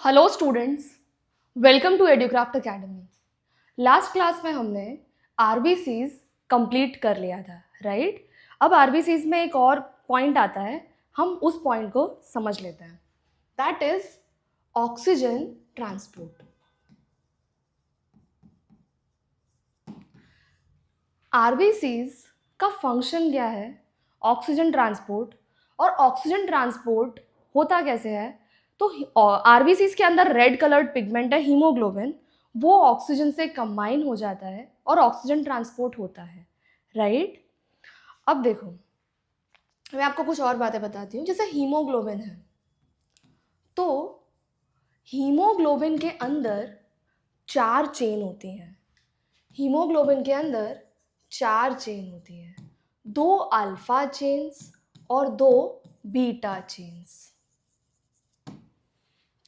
Hello students, welcome to Educraft academy. Last class में हमने RBCs complete कर लिया था, राइट। अब आरबीसीज में एक और पॉइंट आता है, हम उस पॉइंट को समझ लेते हैं। That is oxygen transport. RBCs का फंक्शन क्या है? Oxygen transport. और ऑक्सीजन ट्रांसपोर्ट होता कैसे है? तो आरबीसीज के अंदर रेड कलर्ड पिगमेंट है हीमोग्लोबिन, वो ऑक्सीजन से कंबाइन हो जाता है और ऑक्सीजन ट्रांसपोर्ट होता है, राइट। अब देखो, मैं आपको कुछ और बातें बताती हूँ। जैसे हीमोग्लोबिन है, तो हीमोग्लोबिन के अंदर 4 चेन होती हैं। हीमोग्लोबिन के अंदर 4 चेन होती हैं, 2 अल्फा चेन्स और 2 beta chains.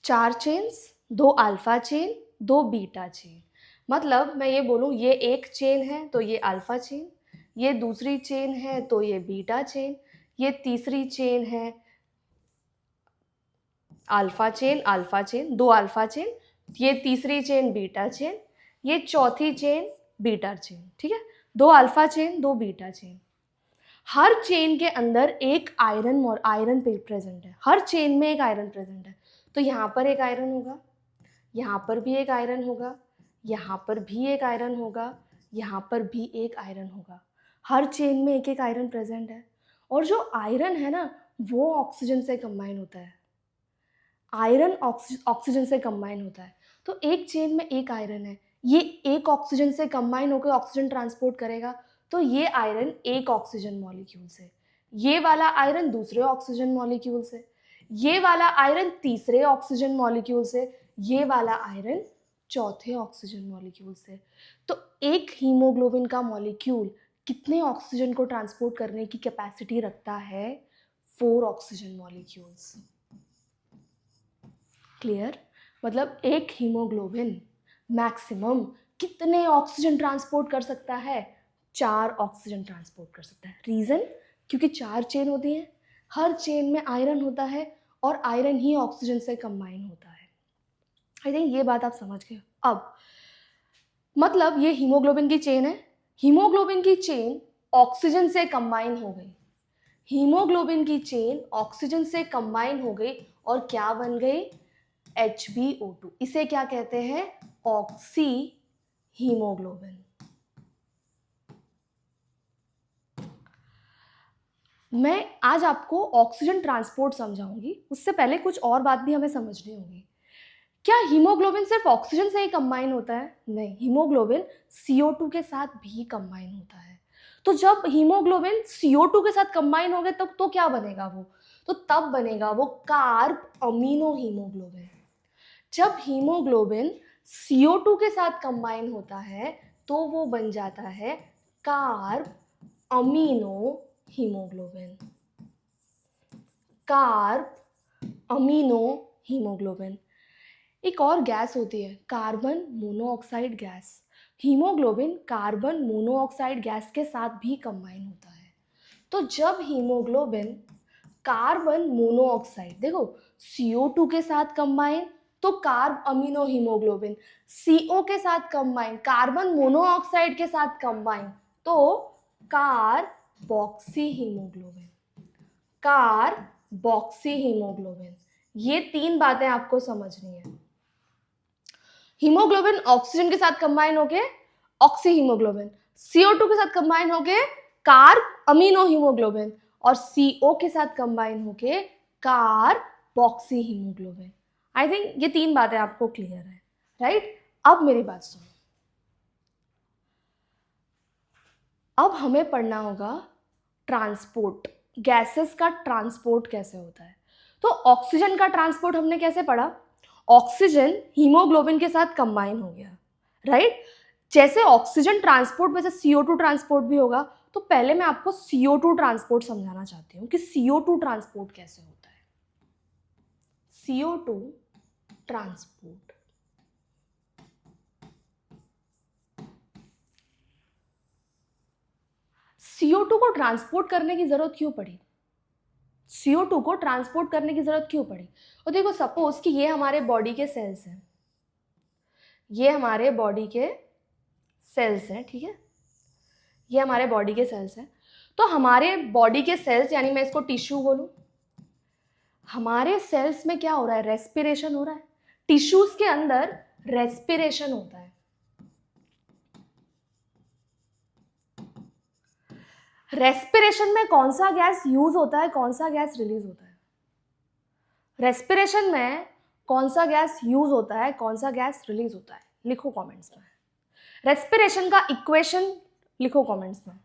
4 chains, 2 alpha chain, 2 beta chain. मतलब मैं ये बोलूँ, ये एक चेन है तो ये अल्फा चेन, ये दूसरी चेन है तो ये बीटा चेन, ये तीसरी चेन है अल्फा चेन, 2 अल्फा चेन, ये तीसरी चेन बीटा चेन, ये चौथी चेन बीटा चेन, ठीक है। 2 अल्फा चेन, 2 बीटा चेन। हर चेन के अंदर एक आयरन प्रेजेंट है, हर चेन में एक आयरन प्रेजेंट है। तो यहाँ पर एक आयरन होगा, यहाँ पर भी एक आयरन होगा, यहाँ पर भी एक आयरन होगा, यहाँ पर भी एक आयरन होगा। हर चेन में एक एक आयरन प्रेजेंट है। और जो आयरन है ना, वो ऑक्सीजन से कंबाइन होता है। आयरन ऑक्सीजन से कंबाइन होता है। तो एक चेन में एक आयरन है, ये एक ऑक्सीजन से कंबाइन होकर ऑक्सीजन ट्रांसपोर्ट करेगा। तो ये आयरन एक ऑक्सीजन मॉलिक्यूल से, ये वाला आयरन दूसरे ऑक्सीजन मॉलिक्यूल से, ये वाला आयरन तीसरे ऑक्सीजन मॉलिक्यूल से, ये वाला आयरन चौथे ऑक्सीजन मॉलिक्यूल से। तो एक हीमोग्लोबिन का मॉलिक्यूल कितने ऑक्सीजन को ट्रांसपोर्ट करने की कैपेसिटी रखता है? 4 ऑक्सीजन मॉलिक्यूल्स। क्लियर? मतलब एक हीमोग्लोबिन मैक्सिमम कितने ऑक्सीजन ट्रांसपोर्ट कर सकता है? 4 ऑक्सीजन ट्रांसपोर्ट कर सकता है। रीजन? क्योंकि 4 चेन होती हैं, हर चेन में आयरन होता है और आयरन ही ऑक्सीजन से कंबाइन होता है। आई थिंक ये बात आप समझ गए। अब मतलब ये हीमोग्लोबिन की चेन है, हीमोग्लोबिन की चेन ऑक्सीजन से कंबाइन हो गई, हीमोग्लोबिन की चेन ऑक्सीजन से कंबाइन हो गई और क्या बन गई? HbO2। इसे क्या कहते हैं? Oxy haemoglobin. मैं आज आपको ऑक्सीजन ट्रांसपोर्ट समझाऊंगी, उससे पहले कुछ और बात भी हमें समझनी होगी। क्या हीमोग्लोबिन सिर्फ ऑक्सीजन से ही कंबाइन होता है? नहीं, हीमोग्लोबिन CO2 के साथ भी कंबाइन होता है। तो जब हीमोग्लोबिन CO2 के साथ कंबाइन हो गए तब तो क्या बनेगा वो? तो तब बनेगा वो कार्ब अमीनो हीमोग्लोबिन। जब हीमोग्लोबिन CO2 के साथ कंबाइन होता है तो वो बन जाता है carb amino haemoglobin. Carb amino haemoglobin. एक और गैस होती है carbon monoxide gas. Haemoglobin carbon monoxide gas के साथ भी कंबाइन होता है। तो जब हीमोग्लोबिन कार्बन मोनोऑक्साइड, देखो CO2 के साथ कंबाइन तो कार्ब अमीनो हीमोग्लोबिन, CO के साथ कंबाइन कार्बन मोनोऑक्साइड के साथ कंबाइन तो कार्बोक्सी हीमोग्लोबिन। Carboxy haemoglobin. ये 3 बातें आपको समझनी है। हीमोग्लोबिन ऑक्सीजन के साथ कंबाइन होके ऑक्सी हीमोग्लोबिन, CO2 के साथ कंबाइन होके कार्ब अमीनो हीमोग्लोबिन और CO के साथ कंबाइन होके कार्बोक्सी हीमोग्लोबिन। आई थिंक ये 3 बातें आपको क्लियर है, राइट। अब मेरी बात सुनो, अब हमें पढ़ना होगा ट्रांसपोर्ट, गैसेस का ट्रांसपोर्ट कैसे होता है। तो ऑक्सीजन का ट्रांसपोर्ट हमने कैसे पढ़ा? ऑक्सीजन हीमोग्लोबिन के साथ कंबाइन हो गया, राइट। जैसे ऑक्सीजन ट्रांसपोर्ट वैसे CO2 ट्रांसपोर्ट भी होगा। तो पहले मैं आपको CO2 ट्रांसपोर्ट समझाना चाहती हूँ कि CO2 ट्रांसपोर्ट कैसे होता है। CO2 ट्रांसपोर्ट, CO2 को ट्रांसपोर्ट करने की जरूरत क्यों पड़ी? CO2 को ट्रांसपोर्ट करने की जरूरत क्यों पड़ी? और देखो सपोज कि ये हमारे बॉडी के सेल्स हैं, ये हमारे बॉडी के सेल्स हैं, ठीक है, ये हमारे बॉडी के सेल्स हैं। तो हमारे बॉडी के सेल्स, यानी मैं इसको टिश्यू बोलूं, हमारे सेल्स में क्या हो रहा है? रेस्पिरेशन हो रहा है। टिश्यूज के अंदर रेस्पिरेशन होता है। रेस्पिरेशन में कौन सा गैस यूज होता है, कौन सा गैस रिलीज होता है? रेस्पिरेशन में कौन सा गैस यूज होता है, कौन सा गैस रिलीज होता है? लिखो कमेंट्स में। रेस्पिरेशन का इक्वेशन लिखो कमेंट्स में।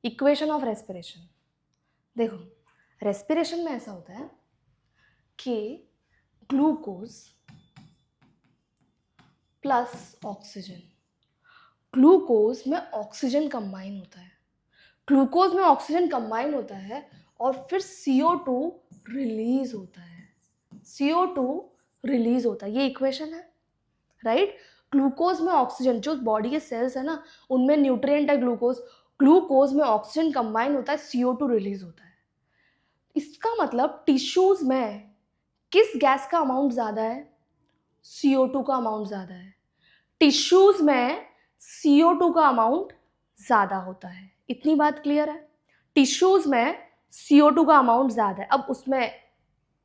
इक्वेशन ऑफ रेस्पिरेशन, देखो रेस्पिरेशन में ऐसा होता है कि ग्लूकोज प्लस ऑक्सीजन, ग्लूकोज में ऑक्सीजन कंबाइन होता है, ग्लूकोज में ऑक्सीजन कंबाइन होता है और फिर CO2 रिलीज होता है, CO2 रिलीज होता है। ये इक्वेशन है, राइट? ग्लूकोज में ऑक्सीजन, जो बॉडी के सेल्स है ना उनमें न्यूट्रिएंट है ग्लूकोज, ग्लूकोज में ऑक्सीजन कंबाइन होता है, CO2 रिलीज होता है। इसका मतलब टिश्यूज में किस गैस का अमाउंट ज्यादा है? CO2 का अमाउंट ज्यादा है। टिश्यूज में CO2 का अमाउंट ज्यादा होता है। इतनी बात क्लियर है? टिश्यूज में CO2 का अमाउंट ज्यादा है। अब उसमें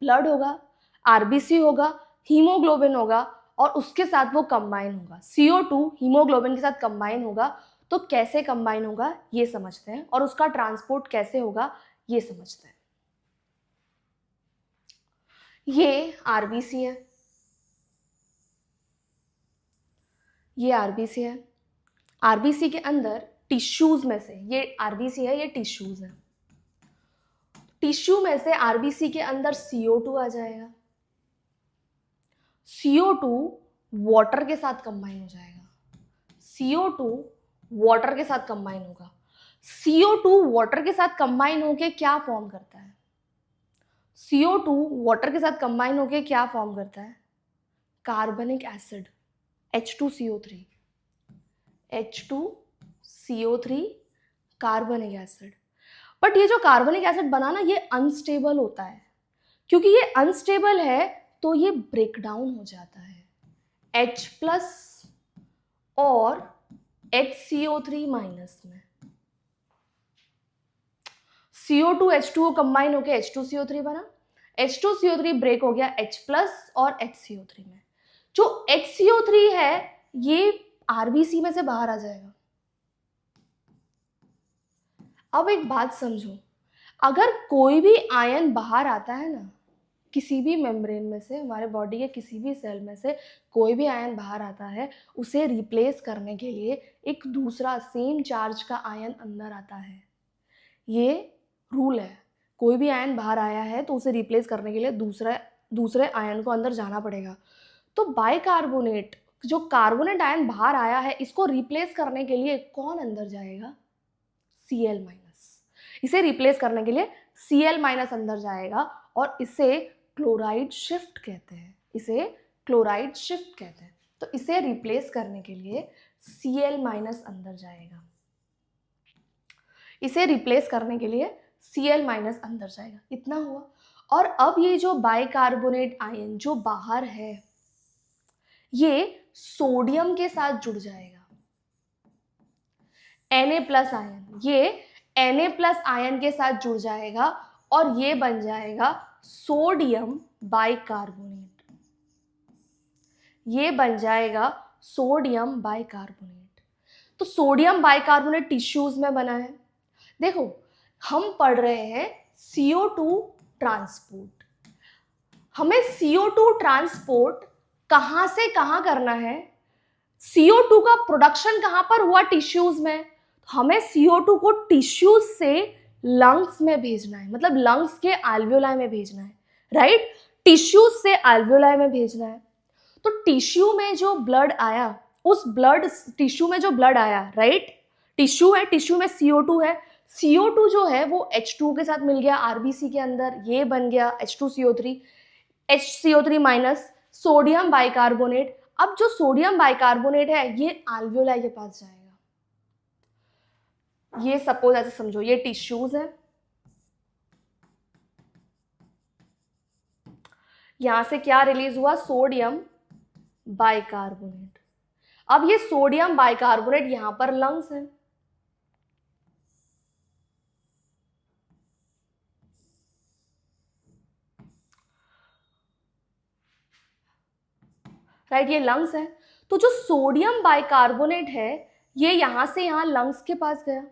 ब्लड होगा, RBC होगा, हीमोग्लोबिन होगा और उसके साथ वो कंबाइन होगा। CO2 हीमोग्लोबिन के साथ कंबाइन होगा, तो कैसे कंबाइन होगा ये समझते हैं, और उसका ट्रांसपोर्ट कैसे होगा ये समझते हैं। ये RBC है, ये RBC है। RBC के अंदर टिश्यूज में से, ये RBC है, ये टिश्यूज है, टिश्यू में से RBC के अंदर CO2 आ जाएगा, CO2 वाटर के साथ कंबाइन हो जाएगा, CO2 वाटर के साथ कंबाइन होगा। CO2 वाटर के साथ कंबाइन होके क्या फॉर्म करता है? CO2 वाटर के साथ कंबाइन होके क्या फॉर्म करता है? कार्बनिक एसिड, H2CO3, H2CO3 कार्बनिक एसिड। बट ये जो कार्बनिक एसिड बना ना, ये अनस्टेबल होता है। क्योंकि ये अनस्टेबल है तो ये ब्रेक डाउन हो जाता है H+ और HCO3- में। CO2 H2O कंबाइन होकर H2CO3 बना, H2CO3 ब्रेक हो गया H+ और HCO3 में। जो HCO3 है ये RBC में से बाहर आ जाएगा। अब एक बात समझो, अगर कोई भी आयन बाहर आता है ना, किसी भी मेम्ब्रेन में से, हमारे बॉडी के किसी भी सेल में से कोई भी आयन बाहर आता है, उसे रिप्लेस करने के लिए एक दूसरा सेम चार्ज का आयन अंदर आता है। ये रूल है, कोई भी आयन बाहर आया है तो उसे रिप्लेस करने के लिए दूसरे आयन को अंदर जाना पड़ेगा। तो बाइकार्बोनेट, जो कार्बोनेट आयन बाहर आया है, इसको रिप्लेस करने के लिए कौन अंदर जाएगा? Cl-। इसे रिप्लेस करने के लिए Cl- अंदर जाएगा और इसे क्लोराइड शिफ्ट कहते हैं, इसे क्लोराइड शिफ्ट कहते हैं। तो इसे रिप्लेस करने के लिए Cl- अंदर जाएगा, इसे रिप्लेस करने के लिए Cl- अंदर जाएगा। इतना हुआ। और अब ये जो बाइकार्बोनेट आयन जो बाहर है, ये सोडियम के साथ जुड़ जाएगा, Na+ आयन, ये Na+ आयन के साथ जुड़ जाएगा और ये बन जाएगा सोडियम बाइकार्बोनेट, ये बन जाएगा सोडियम बाइकार्बोनेट। तो सोडियम बाइकार्बोनेट टिश्यूज में बना है। देखो हम पढ़ रहे हैं CO2 ट्रांसपोर्ट, हमें CO2 ट्रांसपोर्ट कहां से कहां करना है? CO2 का प्रोडक्शन कहां पर हुआ? टिश्यूज में। हमें CO2 को टिश्यूज से लंग्स में भेजना है, मतलब लंग्स के एल्वियोलाई में भेजना है, राइट? टिश्यूज से एल्वियोलाई में भेजना है। तो टिश्यू में जो ब्लड आया, उस ब्लड टिश्यू में जो ब्लड आया, राइट, टिश्यू है, टिश्यू में CO2 है, CO2 जो है वो H2 के साथ मिल गया RBC के अंदर, ये बन गया H2CO3, HCO3- सोडियम बाइकार्बोनेट। अब जो सोडियम बाइकार्बोनेट है ये एल्वियोलाई के पास जाएगा। ये सपोज ऐसे समझो, ये टिश्यूज है, यहां से क्या रिलीज हुआ, सोडियम बाइकार्बोनेट। अब ये सोडियम बाइकार्बोनेट यहां पर लंग्स है, राइट, ये लंग्स है। तो जो सोडियम बाइकार्बोनेट है ये यहां से यहां लंग्स के पास गया,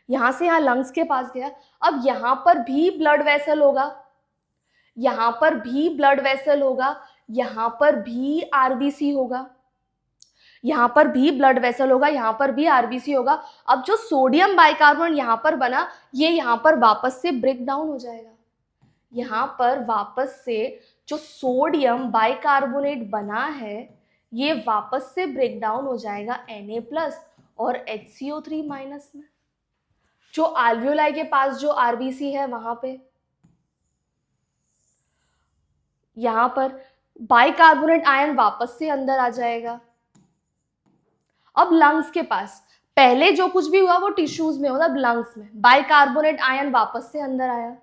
यहां से यहां लंग्स के पास गया। अब यहां पर भी ब्लड वेसल होगा, यहां पर भी ब्लड वेसल होगा, यहां पर भी आरबीसी होगा, यहां पर भी ब्लड वेसल होगा, यहां पर भी आरबीसी होगा। अब जो सोडियम बाइकार्बोनेट यहां पर बना ये यहां पर वापस से ब्रेक डाउन हो जाएगा, यहां पर वापस से जो सोडियम बाइकार्बोनेट बना है ये वापस से ब्रेक डाउन हो जाएगा Na+ और HCO3- में। जो आल्वियोलाई के पास जो आरबीसी है वहां पे, यहां पर बाइकार्बोनेट आयन वापस से अंदर आ जाएगा। अब लंग्स के पास पहले जो कुछ भी हुआ वो टिश्यूज में, मतलब लंग्स में बाइकार्बोनेट आयन वापस से अंदर आया,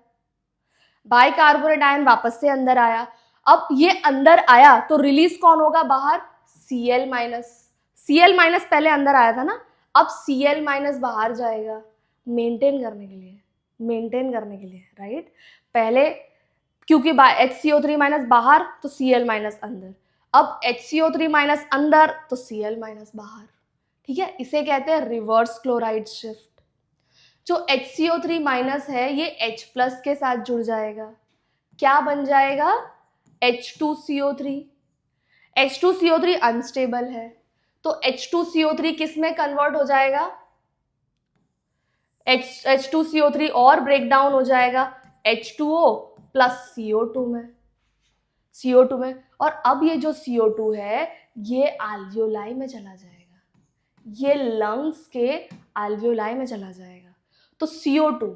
बाइकार्बोनेट आयन वापस से अंदर आया। अब ये अंदर आया तो रिलीज कौन होगा बाहर, Cl-। Cl- पहले अंदर आया था ना, अब Cl- बाहर जाएगा मेंटेन करने के लिए, मेंटेन करने के लिए, राइट। पहले क्योंकि HCO3- बाहर तो Cl- अंदर, अब HCO3- अंदर तो Cl- बाहर, ठीक है। इसे कहते हैं रिवर्स क्लोराइड शिफ्ट। जो HCO3- है ये H+ के साथ जुड़ जाएगा, क्या बन जाएगा, H2CO3। H2CO3 अनस्टेबल है तो H2CO3 किस में कन्वर्ट हो जाएगा, H2CO3 और ब्रेक डाउन हो जाएगा H2O प्लस CO2 में, CO2 में। और अब ये जो CO2 है ये आल्वियोलाई में चला जाएगा, ये लंग्स के आल्वियोलाई में चला जाएगा। तो CO2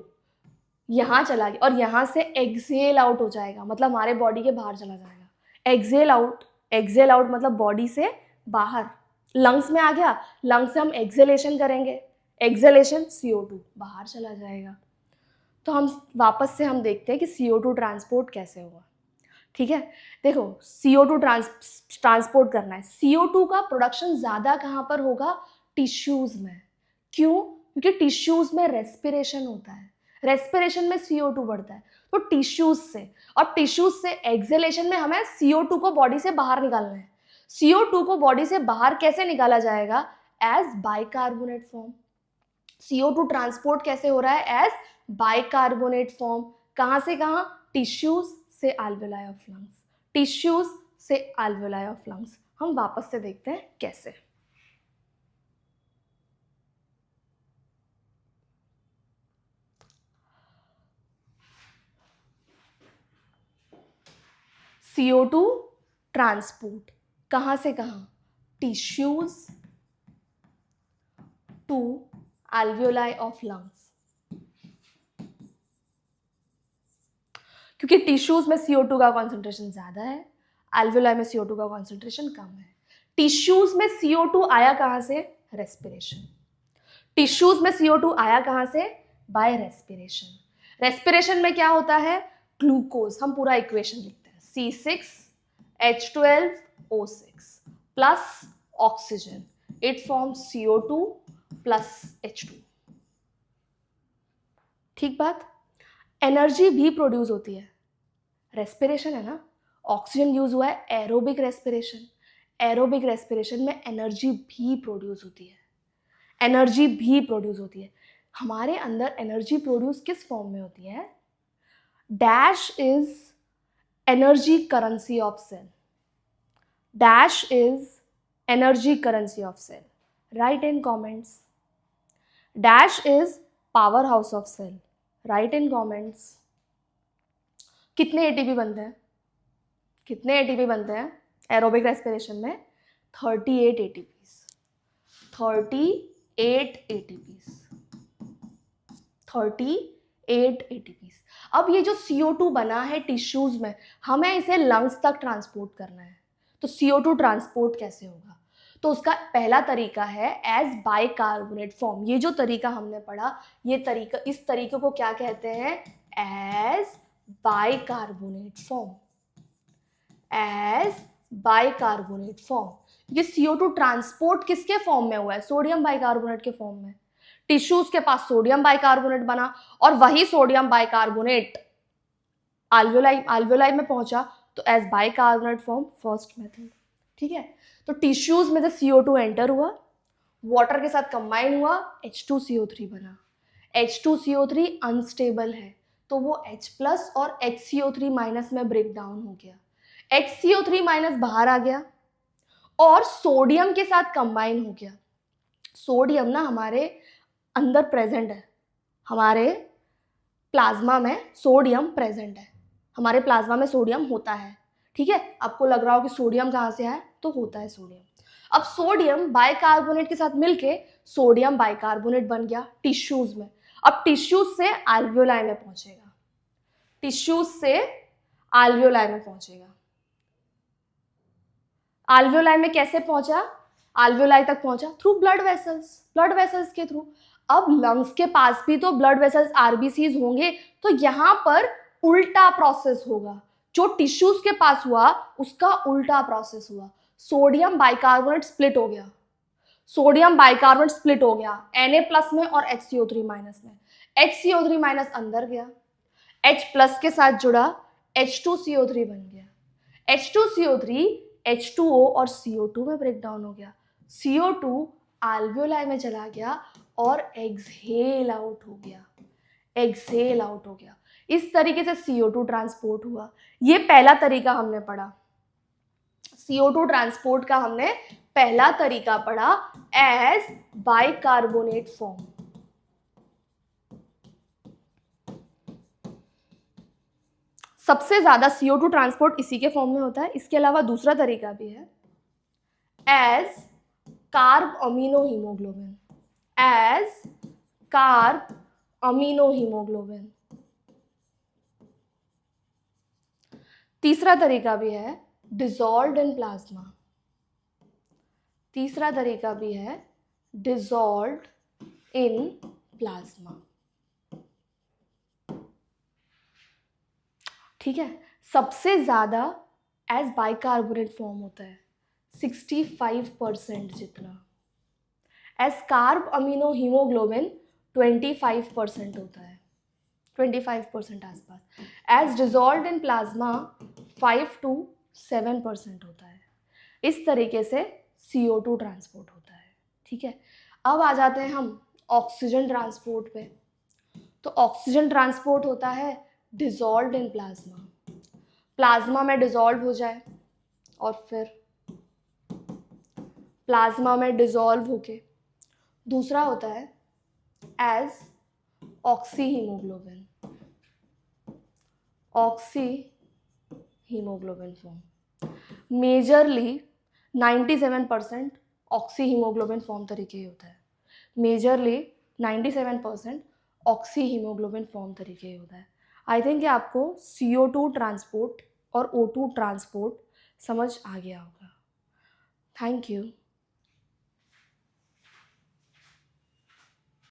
यहां चला गया और यहां से एक्सेल आउट हो जाएगा, मतलब हमारे बॉडी के बाहर चला जाएगा। एक्सेल आउट, एक्सेल आउट मतलब बॉडी से बाहर, लंग्स में आ गया, लंग्स से हम एक्सेलेशन करेंगे, एक्सेलेशन CO2 बाहर चला जाएगा। तो हम वापस से हम देखते हैं कि CO2 ट्रांसपोर्ट कैसे हुआ, ठीक है। देखो CO2 ट्रांसपोर्ट करना है, CO2 का प्रोडक्शन ज्यादा कहां पर होगा, टिश्यूज में। क्यों, क्योंकि टिश्यूज में रेस्पिरेशन होता है, रेस्पिरेशन में CO2 बढ़ता है तो टिश्यूज से, और टिश्यूज से एक्सेलेशन में हमें CO2 को बॉडी से बाहर निकालना है। CO2 को बॉडी से बाहर कैसे निकाला जाएगा, as bicarbonate form. CO2 transport कैसे हो रहा है, एज बाइकार्बोनेट फॉर्म। कहां से कहां, टिश्यूज से alveoli ऑफ लंग्स, टिश्यूज से alveoli ऑफ लंग्स। हम वापस से देखते हैं कैसे। CO2 ट्रांसपोर्ट कहां से कहां, tissues to alveoli of lungs. क्योंकि टिश्यूज में CO2 का कॉन्सेंट्रेशन ज्यादा है, alveoli में CO2 का कॉन्सेंट्रेशन कम है। टिश्यूज में CO2 आया कहां से, रेस्पिरेशन। टिश्यूज में CO2 आया कहां से, बाय रेस्पिरेशन। रेस्पिरेशन में क्या होता है, ग्लूकोज, हम पूरा इक्वेशन लिखते हैं, C6H12O6 plus oxygen, it forms CO2 plus H2। ठीक बात। एनर्जी भी प्रोड्यूस होती है, रेस्पिरेशन है ना, ऑक्सीजन यूज हुआ है, एरोबिक रेस्पिरेशन, एरोबिक रेस्पिरेशन में एनर्जी भी प्रोड्यूस होती है, एनर्जी भी प्रोड्यूस होती है। हमारे अंदर एनर्जी प्रोड्यूस किस फॉर्म में होती है, dash is energy currency of cell, dash is energy currency of cell, write in comments. Dash is power house of cell, write in comments. कितने एटीपी बनते हैं, कितने एटीपी बनते हैं एरोबिक रेस्पिरेशन में, 38 एटीपीज, 38 एटीपीज, 38 एटीपीज। अब ये जो CO2 बना है टिश्यूज में, हमें इसे लंग्स तक ट्रांसपोर्ट करना है, तो CO2 ट्रांसपोर्ट कैसे होगा, तो उसका पहला तरीका है एज बाइकार्बोनेट फॉर्म। ये जो तरीका हमने पढ़ा, ये तरीका, इस तरीके को क्या कहते हैं, as bicarbonate form. As bicarbonate form. ये CO2 ट्रांसपोर्ट किसके फॉर्म में हुआ है? सोडियम बाइकार्बोनेट के फॉर्म में। टिश्यूज के पास सोडियम बाइकार्बोनेट बना और वही सोडियम बाइकार्बोनेट आल्वेओलाई में पहुंचा तो as bicarbonate form first method. ठीक है, तो टिश्यूज में से CO2 एंटर हुआ, वाटर के साथ कंबाइन हुआ, H2CO3 बना। H2CO3 अनस्टेबल है तो वो H+ और HCO3- में ब्रेक डाउन हो गया। HCO3- बाहर आ गया और सोडियम के साथ कंबाइन हो गया। सोडियम ना हमारे अंदर प्रेजेंट है, हमारे प्लाज्मा में सोडियम प्रेजेंट है, हमारे प्लाज्मा में सोडियम होता है। ठीक है, आपको लग रहा हो कि सोडियम कहाँ से आया, तो होता है सोडियम। अब सोडियम बाइकार्बोनेट के साथ मिलके सोडियम बाइकार्बोनेट बन गया टिश्यूज में। अब टिश्यूज से एल्वियोलाई में पहुंचेगा, टिश्यूज से एल्वियोलाई में पहुंचेगा। एल्वियोलाई में कैसे पहुंचा? एल्वियोलाई तक पहुंचा through blood vessels, blood vessels के थ्रू। अब लंग्स के पास भी तो ब्लड वेसल्स आरबीसीज होंगे, तो यहां पर उल्टा प्रोसेस होगा। जो टिश्यूज के पास हुआ उसका उल्टा प्रोसेस हुआ। सोडियम बाइकार्बोनेट स्प्लिट हो गया, सोडियम बाइकार्बोनेट स्प्लिट हो गया Na+ में और HCO3- में। HCO3- अंदर गया, H+ के साथ जुड़ा, H2CO3 बन गया। H2CO3 H2O और CO2 में ब्रेक डाउन हो गया। CO2 एल्वियोलाई में चला गया और एक्सहेल आउट हो गया, एक्सहेल आउट हो गया। इस तरीके से CO2 ट्रांसपोर्ट हुआ। ये पहला तरीका हमने पढ़ा, CO2 ट्रांसपोर्ट का हमने पहला तरीका पढ़ा एज बाइकार्बोनेट फॉर्म। सबसे ज्यादा CO2 ट्रांसपोर्ट इसी के फॉर्म में होता है। इसके अलावा दूसरा तरीका भी है as carbamino haemoglobin, as carbamino haemoglobin. तीसरा तरीका भी है डिसॉल्व्ड इन प्लाज्मा, तीसरा तरीका भी है डिसॉल्व्ड इन प्लाज्मा। ठीक है, सबसे ज्यादा एज बाइकार्बोनेट फॉर्म होता है 65% जितना। एज कार्ब अमीनो हीमोग्लोबिन 25% होता है, 25% आसपास। As dissolved in plasma 5 to 7% होता है। इस तरीके से CO2 ट्रांसपोर्ट होता है। ठीक है, अब आ जाते हैं हम ऑक्सीजन ट्रांसपोर्ट पे। तो ऑक्सीजन ट्रांसपोर्ट होता है डिसॉल्व्ड इन प्लाज्मा, प्लाज्मा में डिसॉल्व हो जाए और फिर प्लाज्मा में डिसॉल्व होके। दूसरा होता है as oxyhaemoglobin, oxyhaemoglobin form. Majorly 97% oxyhaemoglobin form तरीके ही होता है, मेजरली 97% ऑक्सी हीमोग्लोबिन फॉर्म तरीके ही होता है। आई थिंक आपको CO2 ट्रांसपोर्ट और O2 ट्रांसपोर्ट समझ आ गया होगा। Thank you.